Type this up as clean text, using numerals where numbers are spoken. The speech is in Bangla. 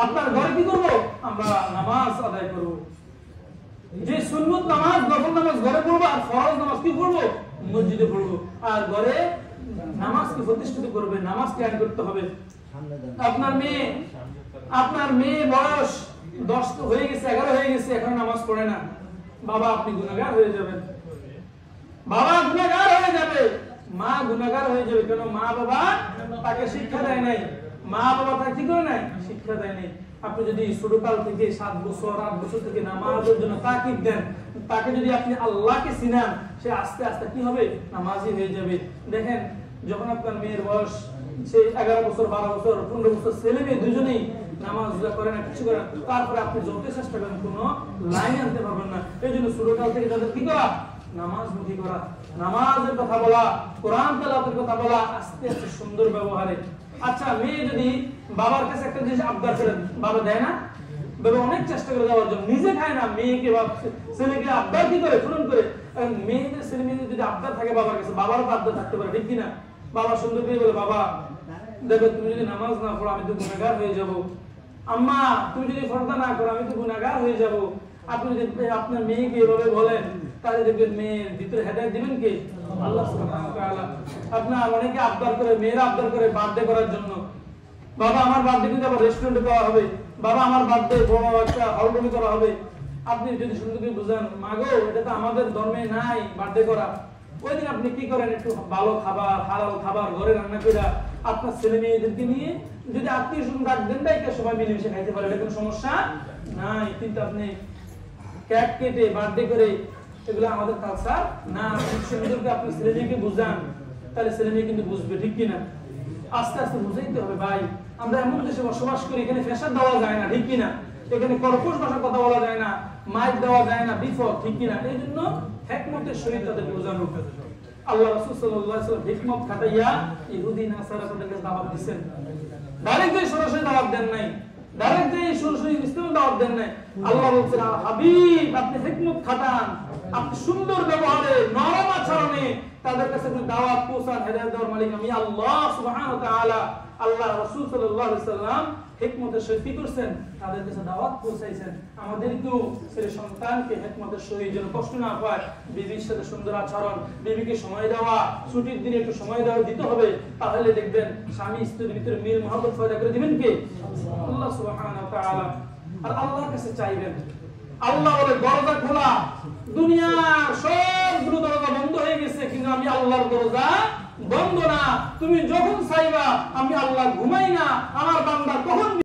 আপনার ঘরে কি করব? আমরা নামাজ আদায় করব। যে সুন্নত নামাজ, নফল নামাজ ঘরে পড়বো, আর ফরজ নামাজ কি পড়বো? মসজিদে পড়বো। আর ঘরে নামাজকে প্রতিষ্ঠিত করবে, নামাজকে আইন করতে হবে। আপনার মেয়ে বয়স 10 হয়ে গেছে, 11 হয়ে গেছে, এখন নামাজ পড়ে না। বাবা, আপনি গুনাহগার হয়ে যাবেন। বাবা গুনাহগার হয়ে যাবে, মা গুনাহগার হয়ে যাবে। কেন? মা বাবা তাকে শিক্ষা দেয় নাই, মা বাবা তাকে কি করে নাই? শিক্ষা দেয় নাই। আপনি যদি ছোটকাল থেকে 7 বছর 8 বছর থেকে নামাজের জন্য তাকিদ দেন, তাকে যদি আপনি আল্লাহকে চিনান, সে আস্তে আস্তে কি হবে? নামাজি হয়ে যাবে। দেখেন, যখন আপনার মেয়ের বয়স সে 11 বছর 12 বছর 15 বছর, ছেলে মেয়ে দুজনেই নামাজ করে না, কিছু করে না, তারপরে আপনি যত চেষ্টা করেন কোনো লাইন আনতে পারবেন না। এই জন্য ছোটকাল থেকে তাদের কি করা? নামাজমুখী করা, নামাজের কথা বলা, কোরআন তেলাওয়াতের কথা বলা, আস্তে আস্তে সুন্দর ব্যবহারে। আচ্ছা, মেয়ে যদি বাবার কাছে একটা জিনিস আবদার করে, বাবা দেয় না? বাবা অনেক চেষ্টা করে দেওয়ার জন্য, নিজে খায় না, মেয়েকে বা ছেলেকে আবদার কি করে? পূরণ করে। মেয়েদের ছেলে মেয়েদের যদি আবদার থাকে বাবার কাছে, বাবারও আবদার থাকতে পারে, ঠিক কিনা? বাবা সুন্দর করে বলে, বাবা দেখো, তুমি যদি নামাজ না পড়ো আমি তো গুনাহগার হয়ে যাব। আম্মা, তুমি যদি ফরদা না করো আমি তো গুনাহগার হয়ে যাব। আপনি যদি আপনার মেয়েকে এভাবে বলেন, তাহলে দেখবেন মেয়ের ভিতরে হেদায়েত দিবেন কে? আল্লাহ সুবহানাহু ওয়া তাআলা। আপনার অনেকে আবদার করে, মেয়েরা আবদার করে বার্থডে করার জন্য, বাবা আমার বার্থডে কিন্তু আবার রেস্টুরেন্টে দেওয়া হবে, বাবা আমার বার্থডে বড় একটা হলরুমে করা হবে। আপনি যদি সুন্দর করে বুঝান, মাগো এটা তো আমাদের ধর্মে নাই বার্থডে করা, ওই দিন আপনি কি করেন? একটু ভালো খাবার, হালাল খাবার ঘরে রান্না করে আপনার ছেলে মেয়েদেরকে নিয়ে যদি আত্মীয় স্বজন ডাক দেন, তাই সবাই মিলেমিশে খাইতে পারে, এটা কোনো সমস্যা নাই। কিন্তু আপনি কেক কেটে বার্থডে করে, এগুলো আমাদের কালচার না। সেগুলোকে আপনি ছেলে মেয়েকে বুঝান, তাহলে ছেলে মেয়ে কিন্তু বুঝবে, ঠিক কিনা? আস্তে আস্তে বুঝাইতে হবে। ভাই, আমরা এমন দেশে বসবাস করি, এখানে ফ্যাশন দেওয়া যায় না, ঠিক কিনা? এখানে কর্কশ ভাষায় কথা বলা যায় না, মাইক দেওয়া যায় না, বিপদ, ঠিক কিনা? এই জন্য হিকমতের সহিত তাদের বোঝানো। আল্লাহ রাসূল সাল্লাল্লাহু আলাইহি ওয়াসাল্লাম হিকমত খাটাইয়া ইহুদি নাসারা তাদেরকে দাওয়াত দিবেন। ডাইরেক্ট সরাসরি দাওয়াত দেন নাই, ডাইরেক্ট সরাসরি ইসলাম দাওয়াত দেন নাই। আল্লাহ বলছেন, হাবিব আপনি হিকমত খাটান, আপনি সুন্দর ব্যবহারে, নরম আচরণে তাদের কাছে দাওয়াত পৌঁছান। হেদায়েত দেওয়ার মালিক আমি আল্লাহ সুবহানাহু ওয়া তাআলা। আল্লাহ রাসূল সাল্লাল্লাহু আলাইহি ওয়াসাল্লাম হিকমতের সহিত কি করছেন? তাদের কাছে দাওয়াত পৌঁছাইছেন। আমাদেরকেও ছেলে সন্তানকে হিকমতের সহিত যেন কষ্ট না পায়, বিবির সাথে সুন্দর আচরণ, বিবিকে সময় দেওয়া, ছুটির দিনে একটু সময় দেওয়া দিতে হবে। তাহলে দেখবেন স্বামী স্ত্রীর ভিতরে মিল মহব্বত পয়দা করে দিবেন কে? আল্লাহ সুবহানাহু ওয়া তাআলা। আর আল্লাহর কাছে চাইবেন। আল্লাহ বলে, দরজা খোলা, দুনিয়ার সবগুলো দরজা বন্ধ হয়ে গেছে, কিন্তু আমি আল্লাহর দরজা বন্ধ না। তুমি যখন চাইবা, আমি আল্লাহ ঘুমাই না, আমার বান্দা কখন